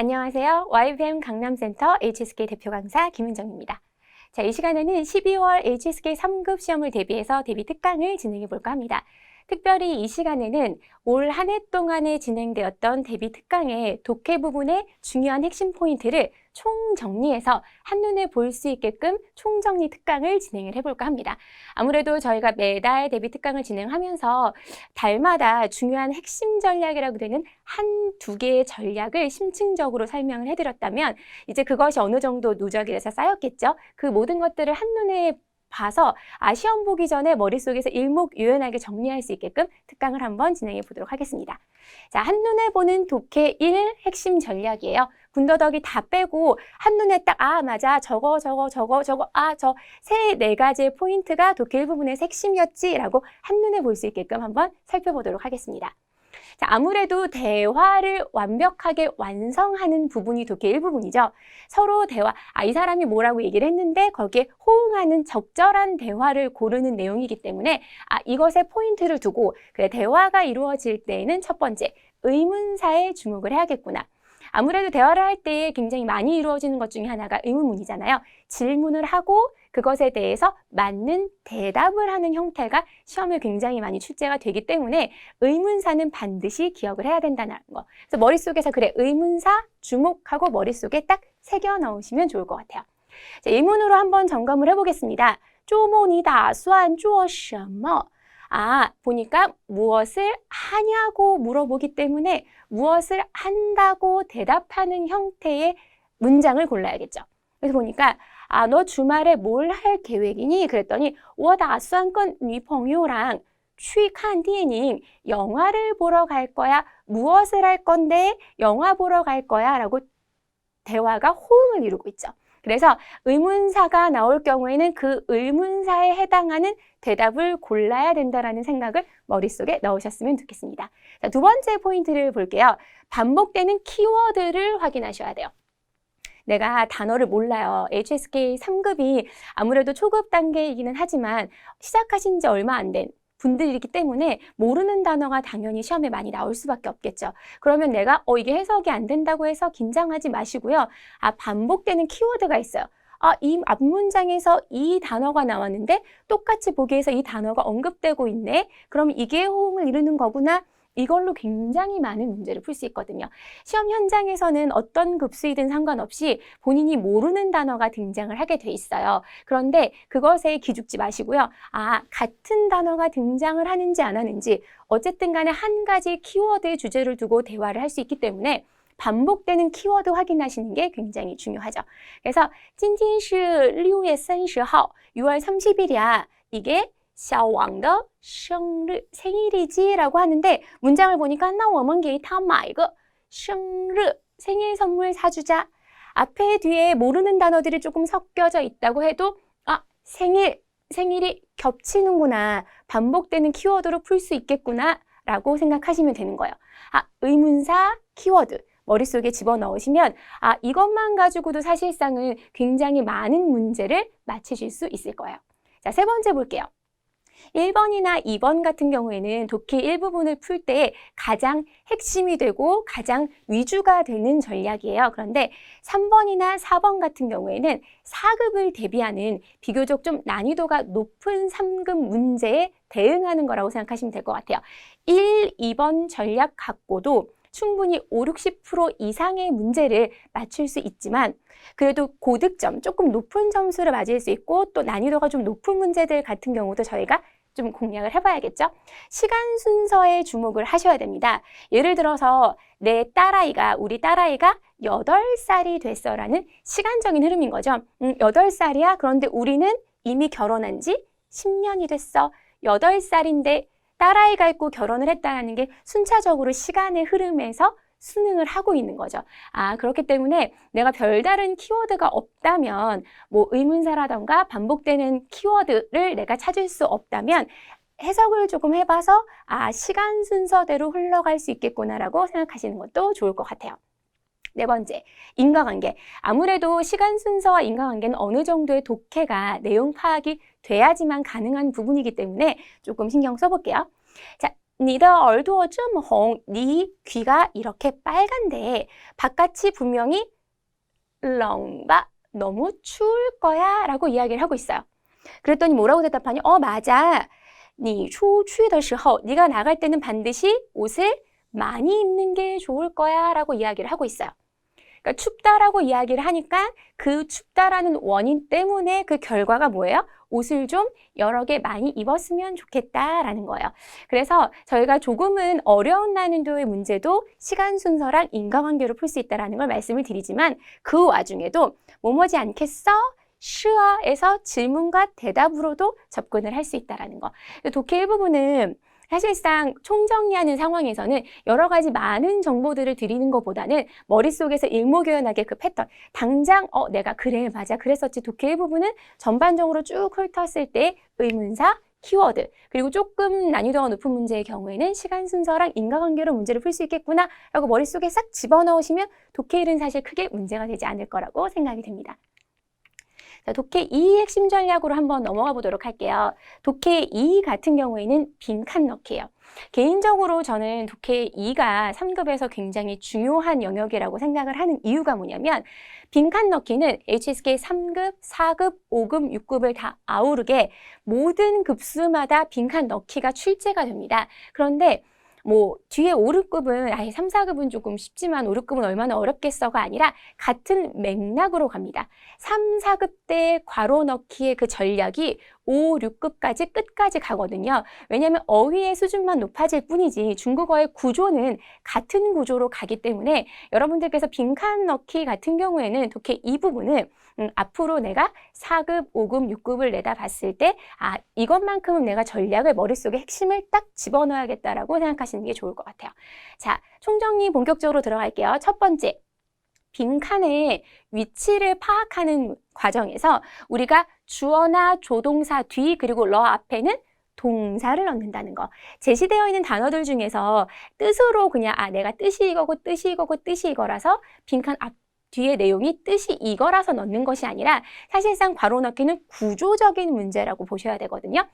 안녕하세요. YBM 강남센터 HSK 대표 강사 김은정입니다. 자, 이 시간에는 12월 HSK 3급 시험을 대비해서 대비 특강을 진행해 볼까 합니다. 특별히 이 시간에는 올 한 해 동안에 진행되었던 대비 특강의 독해 부분의 중요한 핵심 포인트를 총정리해서 한눈에 볼 수 있게끔 총정리 특강을 진행을 해볼까 합니다. 아무래도 저희가 매달 대비 특강을 진행하면서 달마다 중요한 핵심 전략이라고 되는 한두 개의 전략을 심층적으로 설명을 해드렸다면 이제 그것이 어느 정도 누적이 돼서 쌓였겠죠. 그 모든 것들을 한눈에 봐서 시험 보기 전에 머릿속에서 일목요연하게 정리할 수 있게끔 특강을 한번 진행해 보도록 하겠습니다. 자, 한눈에 보는 독해 1 핵심 전략이에요. 군더더기 다 빼고 한눈에 딱 맞아 저거 저 세 네 가지의 포인트가 독해 1부분의 핵심이었지 라고 한눈에 볼 수 있게끔 한번 살펴보도록 하겠습니다. 자, 아무래도 대화를 완벽하게 완성하는 부분이 독해 1부분이죠. 서로 대화, 이 사람이 뭐라고 얘기를 했는데 거기에 호응하는 적절한 대화를 고르는 내용이기 때문에 이것에 포인트를 두고 그래, 대화가 이루어질 때에는 첫 번째, 의문사에 주목을 해야겠구나. 아무래도 대화를 할 때 굉장히 많이 이루어지는 것 중에 하나가 의문문이잖아요. 질문을 하고 그것에 대해서 맞는 대답을 하는 형태가 시험에 굉장히 많이 출제가 되기 때문에 의문사는 반드시 기억을 해야 된다는 거. 그래서 머릿속에서 그래, 의문사 주목하고 머릿속에 딱 새겨 넣으시면 좋을 것 같아요. 자, 예문으로 한번 점검을 해보겠습니다. 周末你打算做什么? 보니까 무엇을 하냐고 물어보기 때문에 무엇을 한다고 대답하는 형태의 문장을 골라야겠죠. 그래서 보니까 너 주말에 뭘 할 계획이니? 그랬더니 我打算跟女朋友랑去看电影, 영화를 보러 갈 거야. 무엇을 할 건데? 영화 보러 갈 거야 라고 대화가 호응을 이루고 있죠. 그래서 의문사가 나올 경우에는 그 의문사에 해당하는 대답을 골라야 된다는 생각을 머릿속에 넣으셨으면 좋겠습니다. 자, 두 번째 포인트를 볼게요. 반복되는 키워드를 확인하셔야 돼요. 내가 단어를 몰라요. HSK 3급이 아무래도 초급 단계이기는 하지만 시작하신 지 얼마 안 된 분들이기 때문에 모르는 단어가 당연히 시험에 많이 나올 수밖에 없겠죠. 그러면 내가 이게 해석이 안 된다고 해서 긴장하지 마시고요. 반복되는 키워드가 있어요. 이 앞문장에서 이 단어가 나왔는데 똑같이 보기에서 이 단어가 언급되고 있네. 그럼 이게 호응을 이루는 거구나. 이걸로 굉장히 많은 문제를 풀 수 있거든요. 시험 현장에서는 어떤 급수이든 상관없이 본인이 모르는 단어가 등장을 하게 돼 있어요. 그런데 그것에 기죽지 마시고요. 같은 단어가 등장을 하는지 안 하는지 어쨌든 간에 한 가지 키워드의 주제를 두고 대화를 할 수 있기 때문에 반복되는 키워드 확인하시는 게 굉장히 중요하죠. 그래서 今天是6月30号, 6월 30일이야. 이게 小王的生日, 생일이지 라고 하는데 문장을 보니까 那我们给他买一个生日, 생일 선물 사주자. 앞에 뒤에 모르는 단어들이 조금 섞여져 있다고 해도 생일이 겹치는구나. 반복되는 키워드로 풀 수 있겠구나 라고 생각하시면 되는 거예요. 의문사, 키워드. 머릿속에 집어넣으시면 이것만 가지고도 사실상은 굉장히 많은 문제를 맞히실 수 있을 거예요. 자, 세 번째 볼게요. 1번이나 2번 같은 경우에는 독해 일부분을 풀 때 가장 핵심이 되고 가장 위주가 되는 전략이에요. 그런데 3번이나 4번 같은 경우에는 4급을 대비하는 비교적 좀 난이도가 높은 3급 문제에 대응하는 거라고 생각하시면 될 것 같아요. 1, 2번 전략 갖고도 충분히 50-60% 이상의 문제를 맞출 수 있지만 그래도 고득점, 조금 높은 점수를 맞을 수 있고 또 난이도가 좀 높은 문제들 같은 경우도 저희가 좀 공략을 해봐야겠죠. 시간 순서에 주목을 하셔야 됩니다. 예를 들어서 우리 딸아이가 8살이 됐어라는 시간적인 흐름인 거죠. 8살이야? 그런데 우리는 이미 결혼한 지 10년이 됐어. 8살인데 딸아이가 있고 결혼을 했다는 게 순차적으로 시간의 흐름에서 수능을 하고 있는 거죠. 그렇기 때문에 내가 별다른 키워드가 없다면 의문사라던가 반복되는 키워드를 내가 찾을 수 없다면 해석을 조금 해봐서 시간 순서대로 흘러갈 수 있겠구나라고 생각하시는 것도 좋을 것 같아요. 네 번째, 인과관계. 아무래도 시간 순서와 인과관계는 어느 정도의 독해가 내용 파악이 돼야지만 가능한 부분이기 때문에 조금 신경 써볼게요. 자, 你的耳朵这么红. 네 귀가 이렇게 빨간데 바깥이 분명히 冷吧. 너무 추울 거야 라고 이야기를 하고 있어요. 그랬더니 뭐라고 대답하니? 맞아. 你出去的时候, 네가 나갈 때는 반드시 옷을 많이 입는 게 좋을 거야 라고 이야기를 하고 있어요. 그러니까 춥다라고 이야기를 하니까 그 춥다라는 원인 때문에 그 결과가 뭐예요? 옷을 좀 여러 개 많이 입었으면 좋겠다라는 거예요. 그래서 저희가 조금은 어려운 난이도의 문제도 시간 순서랑 인과관계로 풀 수 있다는 걸 말씀을 드리지만 그 와중에도 뭐뭐지 않겠어? 슈어에서 질문과 대답으로도 접근을 할 수 있다는 거. 독해 일부분은 사실상 총정리하는 상황에서는 여러 가지 많은 정보들을 드리는 것보다는 머릿속에서 일목요연하게 그 패턴, 당장 내가 그래 맞아 그랬었지 독해 일부분은 전반적으로 쭉 훑었을 때 의문사, 키워드, 그리고 조금 난이도가 높은 문제의 경우에는 시간 순서랑 인과관계로 문제를 풀 수 있겠구나 라고 머릿속에 싹 집어넣으시면 독해 1은 사실 크게 문제가 되지 않을 거라고 생각이 됩니다. 자, 독해 2 핵심 전략으로 한번 넘어가 보도록 할게요. 독해 2 같은 경우에는 빈칸 넣기예요. 개인적으로 저는 독해 2가 3급에서 굉장히 중요한 영역이라고 생각을 하는 이유가 뭐냐면 빈칸 넣기는 HSK 3급, 4급, 5급, 6급을 다 아우르게 모든 급수마다 빈칸 넣기가 출제가 됩니다. 그런데 뭐 뒤에 5, 6급은 3, 4급은 조금 쉽지만 5, 6급은 얼마나 어렵겠어가 아니라 같은 맥락으로 갑니다. 3, 4급 때 괄호 넣기의 그 전략이 5, 6급까지 끝까지 가거든요. 왜냐하면 어휘의 수준만 높아질 뿐이지 중국어의 구조는 같은 구조로 가기 때문에 여러분들께서 빈칸 넣기 같은 경우에는 독해 이 부분은 앞으로 내가 4급, 5급, 6급을 내다봤을 때 이것만큼은 내가 전략을 머릿속에 핵심을 딱 집어넣어야겠다라고 생각하시는 게 좋을 것 같아요. 자, 총정리 본격적으로 들어갈게요. 첫 번째, 빈칸의 위치를 파악하는 과정에서 우리가 주어나 조동사 뒤 그리고 러 앞에는 동사를 넣는다는 거. 제시되어 있는 단어들 중에서 뜻으로 그냥 내가 뜻이 이거고 뜻이 이거고 뜻이 이거라서 빈칸 앞 뒤에 내용이 뜻이 이거라서 넣는 것이 아니라 사실상 괄호 넣기는 구조적인 문제라고 보셔야 되거든요.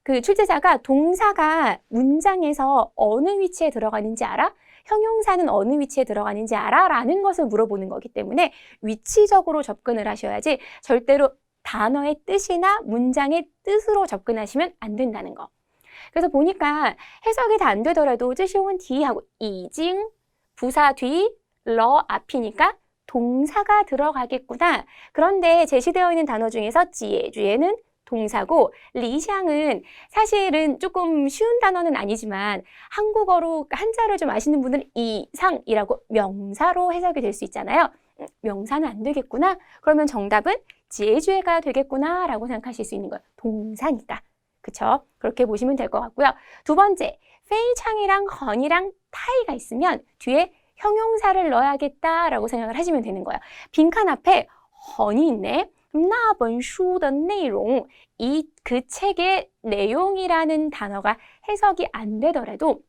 그 출제자가 동사가 문장에서 어느 위치에 들어가는지 알아? 형용사는 어느 위치에 들어가는지 알아? 라는 것을 물어보는 거기 때문에 위치적으로 접근을 하셔야지 절대로 단어의 뜻이나 문장의 뜻으로 접근하시면 안 된다는 거. 그래서 보니까 해석이 다 안 되더라도 这是问题 하고 已经 부사 뒤, 러 앞이니까 동사가 들어가겠구나. 그런데 제시되어 있는 단어 중에서 지혜주에는 동사고 리샹은 사실은 조금 쉬운 단어는 아니지만 한국어로 한자를 좀 아시는 분들은 이상이라고 명사로 해석이 될 수 있잖아요. 명사는 안 되겠구나. 그러면 정답은 지혜주가 되겠구나 라고 생각하실 수 있는 거예요. 동사니까. 그쵸? 그렇게 보시면 될 것 같고요. 두 번째, 페이창이랑 헌이랑 타이가 있으면 뒤에 형용사를 넣어야겠다라고 생각을 하시면 되는 거예요. 빈칸 앞에 헌이 있네. 那本书的内容, 그 책의 내용이라는 단어가 해석이 안 되더라도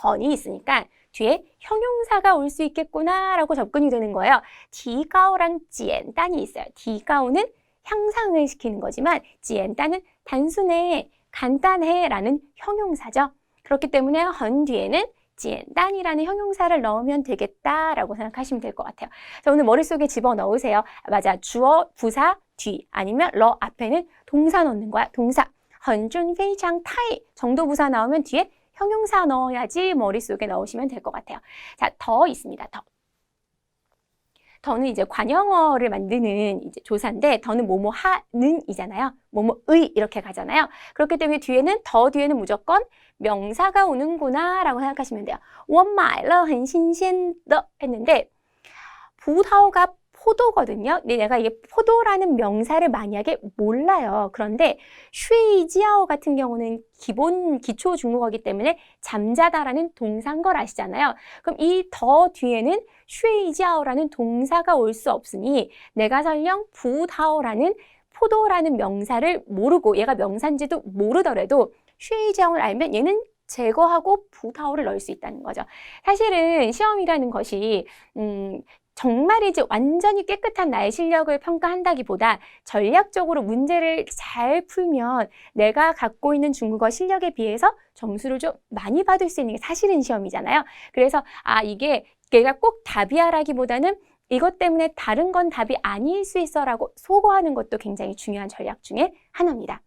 헌이 있으니까 뒤에 형용사가 올 수 있겠구나라고 접근이 되는 거예요. 디가오랑 지엔단이 있어요. 디가오는 향상을 시키는 거지만 지엔단은 단순해, 간단해 라는 형용사죠. 그렇기 때문에 헌 뒤에는 지엔단이라는 형용사를 넣으면 되겠다라고 생각하시면 될 것 같아요. 자, 오늘 머릿속에 집어넣으세요. 맞아, 주어, 부사, 뒤 아니면 러 앞에는 동사 넣는 거야. 동사. 很准非常타이 정도 부사 나오면 뒤에 형용사 넣어야지 머릿속에 넣으시면 될 것 같아요. 자, 더 있습니다. 더는 이제 관형어를 만드는 이제 조사인데 더는 뭐뭐 하는 이잖아요. 뭐뭐의 이렇게 가잖아요. 그렇기 때문에 더 뒤에는 무조건 명사가 오는구나 라고 생각하시면 돼요. 我买了很新鲜的 했는데葡萄가 포도거든요. 근데 내가 이게 포도라는 명사를 만약에 몰라요. 그런데 슈이지아오 같은 경우는 기초 중국어이기 때문에 잠자다라는 동사인 걸 아시잖아요. 그럼 이 더 뒤에는 슈이지아오라는 동사가 올 수 없으니 내가 설령 부다오라는 포도라는 명사를 모르고 얘가 명사인지도 모르더라도 슈이지아오를 알면 얘는 제거하고 부다오를 넣을 수 있다는 거죠. 사실은 시험이라는 것이 정말이지 완전히 깨끗한 나의 실력을 평가한다기보다 전략적으로 문제를 잘 풀면 내가 갖고 있는 중국어 실력에 비해서 점수를 좀 많이 받을 수 있는 게 사실은 시험이잖아요. 그래서 이게 얘가 꼭 답이야라기보다는 이것 때문에 다른 건 답이 아닐 수 있어라고 소거하는 것도 굉장히 중요한 전략 중에 하나입니다.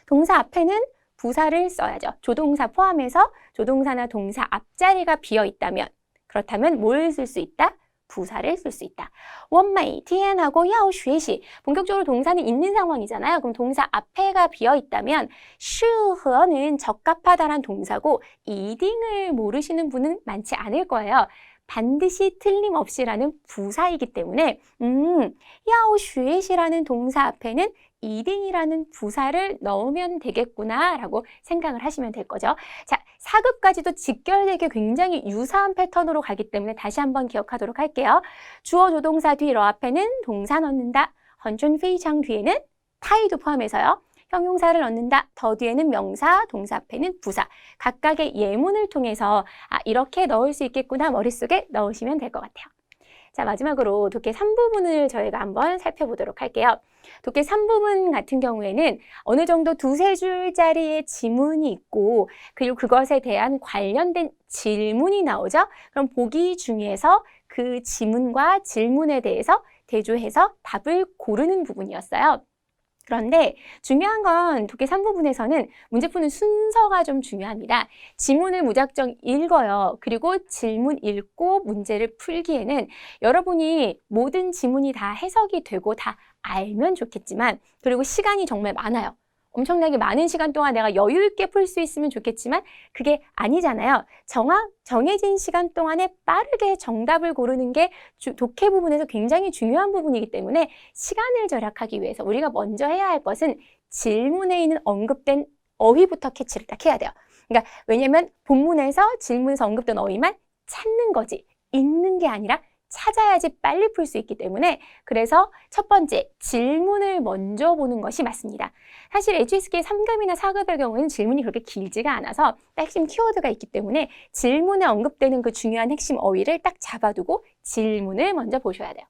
동사 앞에는 부사를 써야죠. 조동사 포함해서 조동사나 동사 앞자리가 비어 있다면, 그렇다면 뭘 쓸 수 있다? 부사를 쓸 수 있다. 我每天하고 要学习 본격적으로 동사는 있는 상황이잖아요. 그럼 동사 앞에가 비어 있다면 适合는 적합하다란 동사고 이딩을 모르시는 분은 많지 않을 거예요. 반드시 틀림없이라는 부사이기 때문에 要学习라는 동사 앞에는 이딩이라는 부사를 넣으면 되겠구나 라고 생각을 하시면 될 거죠. 자, 4급까지도 직결되게 굉장히 유사한 패턴으로 가기 때문에 다시 한번 기억하도록 할게요. 주어 조동사 뒤 러 앞에는 동사 넣는다. 很准非常 뒤에는 타이도 포함해서요. 형용사를 넣는다. 더 뒤에는 명사, 동사 앞에는 부사. 각각의 예문을 통해서 이렇게 넣을 수 있겠구나 머릿속에 넣으시면 될 것 같아요. 자, 마지막으로 독해 3부분을 저희가 한번 살펴보도록 할게요. 독해 3부분 같은 경우에는 어느 정도 두세 줄짜리의 지문이 있고 그리고 그것에 대한 관련된 질문이 나오죠. 그럼 보기 중에서 그 지문과 질문에 대해서 대조해서 답을 고르는 부분이었어요. 그런데 중요한 건 독해 3부분에서는 문제 푸는 순서가 좀 중요합니다. 지문을 무작정 읽어요. 그리고 질문 읽고 문제를 풀기에는 여러분이 모든 지문이 다 해석이 되고 다 알면 좋겠지만, 그리고 시간이 정말 많아요. 엄청나게 많은 시간 동안 내가 여유 있게 풀 수 있으면 좋겠지만 그게 아니잖아요. 정해진 시간 동안에 빠르게 정답을 고르는 게 독해 부분에서 굉장히 중요한 부분이기 때문에 시간을 절약하기 위해서 우리가 먼저 해야 할 것은 질문에 있는 언급된 어휘부터 캐치를 딱 해야 돼요. 그러니까 왜냐면 본문에서 질문에서 언급된 어휘만 찾는 거지 읽는 게 아니라 찾아야지 빨리 풀 수 있기 때문에 그래서 첫 번째 질문을 먼저 보는 것이 맞습니다. 사실 HSK 3급이나 4급의 경우에는 질문이 그렇게 길지가 않아서 핵심 키워드가 있기 때문에 질문에 언급되는 그 중요한 핵심 어휘를 딱 잡아두고 질문을 먼저 보셔야 돼요.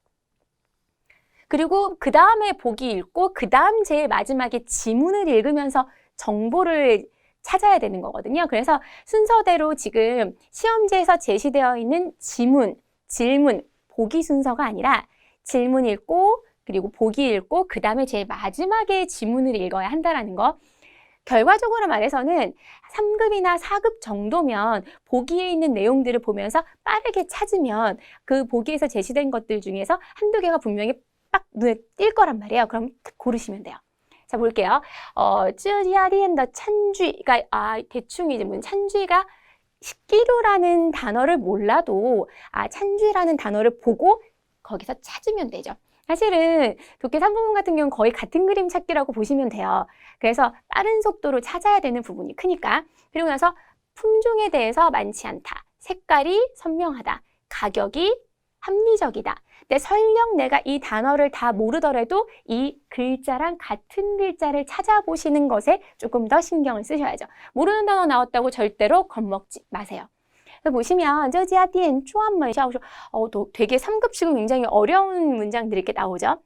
그리고 그 다음에 보기 읽고 그 다음 제일 마지막에 지문을 읽으면서 정보를 찾아야 되는 거거든요. 그래서 순서대로 지금 시험지에서 제시되어 있는 질문, 보기 순서가 아니라 질문 읽고 그리고 보기 읽고 그 다음에 제일 마지막에 지문을 읽어야 한다는 거. 결과적으로 말해서는 3급이나 4급 정도면 보기에 있는 내용들을 보면서 빠르게 찾으면 그 보기에서 제시된 것들 중에서 한두 개가 분명히 딱 눈에 띌 거란 말이에요. 그럼 고르시면 돼요. 자, 볼게요. 这家店的餐具, 그러니까 대충 이제 찬쥐가 식기류라는 단어를 몰라도 찬쥐라는 단어를 보고 거기서 찾으면 되죠. 사실은 독해 3부분 같은 경우는 거의 같은 그림 찾기라고 보시면 돼요. 그래서 빠른 속도로 찾아야 되는 부분이 크니까. 그리고 나서 품종에 대해서 많지 않다. 색깔이 선명하다. 가격이 합리적이다. 근데 설령 내가 이 단어를 다 모르더라도 이 글자랑 같은 글자를 찾아보시는 것에 조금 더 신경을 쓰셔야죠. 모르는 단어 나왔다고 절대로 겁먹지 마세요. 보시면 这家店专门销售 되게 3급식은 굉장히 어려운 문장들이 이렇게 나오죠.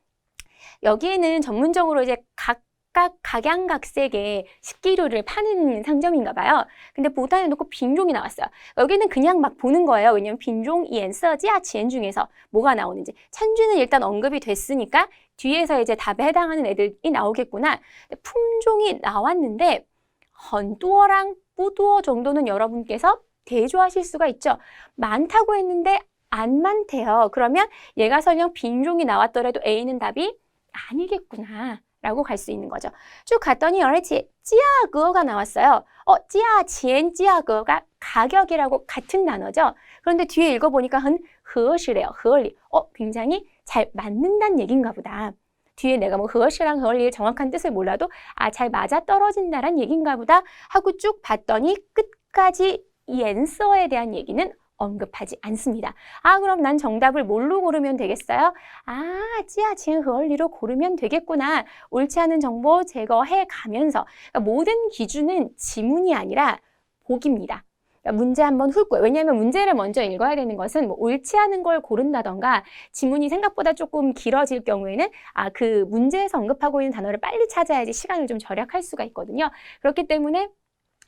여기에는 전문적으로 이제 각각 각양각색의 식기류를 파는 상점인가 봐요. 근데 보단에 놓고 빈종이 나왔어요. 여기는 그냥 막 보는 거예요. 왜냐면 빈종, 颜色, 价钱 중에서 뭐가 나오는지. 찬쥐는 일단 언급이 됐으니까 뒤에서 이제 답에 해당하는 애들이 나오겠구나. 품종이 나왔는데 很多랑 不多 정도는 여러분께서 대조하실 수가 있죠. 많다고 했는데 안 많대요. 그러면 얘가 설령 빈종이 나왔더라도 A는 답이 아니겠구나 라고 갈 수 있는 거죠. 쭉 갔더니 찌아거가 나왔어요. 찌아치엔 찌아거가 가격이라고 같은 단어죠. 그런데 뒤에 읽어보니까 허시래요. 허리. 굉장히 잘 맞는다는 얘기인가 보다. 뒤에 내가 뭐 허시랑 허리의 정확한 뜻을 몰라도 잘 맞아떨어진다는 얘기인가 보다 하고 쭉 봤더니 끝까지 옌서에 대한 얘기는 언급하지 않습니다. 그럼 난 정답을 뭘로 고르면 되겠어요? 찌아치엔 허리로 고르면 되겠구나. 옳지 않은 정보 제거해 가면서 그러니까 모든 기준은 지문이 아니라 보기입니다. 그러니까 문제 한번 훑고, 왜냐하면 문제를 먼저 읽어야 되는 것은 뭐 옳지 않은 걸 고른다던가 지문이 생각보다 조금 길어질 경우에는 그 문제에서 언급하고 있는 단어를 빨리 찾아야지 시간을 좀 절약할 수가 있거든요. 그렇기 때문에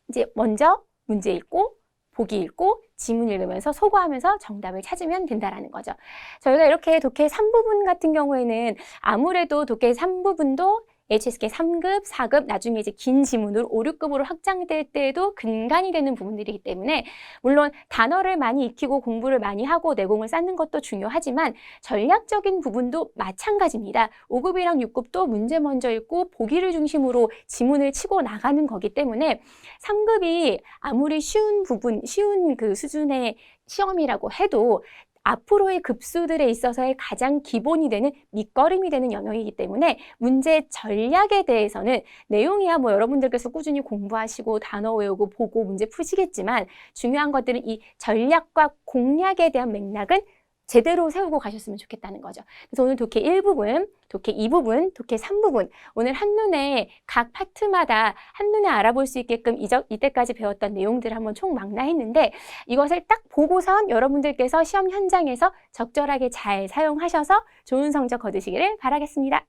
이제 먼저 문제 읽고 보기 읽고 지문 읽으면서 소거하면서 정답을 찾으면 된다라는 거죠. 저희가 이렇게 독해 3부분 같은 경우에는 아무래도 독해 3부분도 HSK 3급, 4급, 나중에 이제 긴 지문으로 5, 6급으로 확장될 때에도 근간이 되는 부분들이기 때문에 물론 단어를 많이 익히고 공부를 많이 하고 내공을 쌓는 것도 중요하지만 전략적인 부분도 마찬가지입니다. 5급이랑 6급도 문제 먼저 읽고 보기를 중심으로 지문을 치고 나가는 거기 때문에 3급이 아무리 쉬운 그 수준의 시험이라고 해도 앞으로의 급수들에 있어서의 가장 기본이 되는 밑거름이 되는 영역이기 때문에 문제 전략에 대해서는 내용이야 뭐 여러분들께서 꾸준히 공부하시고 단어 외우고 보고 문제 푸시겠지만 중요한 것들은 이 전략과 공략에 대한 맥락은 제대로 세우고 가셨으면 좋겠다는 거죠. 그래서 오늘 독해 1부분, 독해 2부분, 독해 3부분 오늘 한눈에 각 파트마다 한눈에 알아볼 수 있게끔 이때까지 배웠던 내용들을 한번 총망라했는데 이것을 딱 보고선 여러분들께서 시험 현장에서 적절하게 잘 사용하셔서 좋은 성적 거두시기를 바라겠습니다.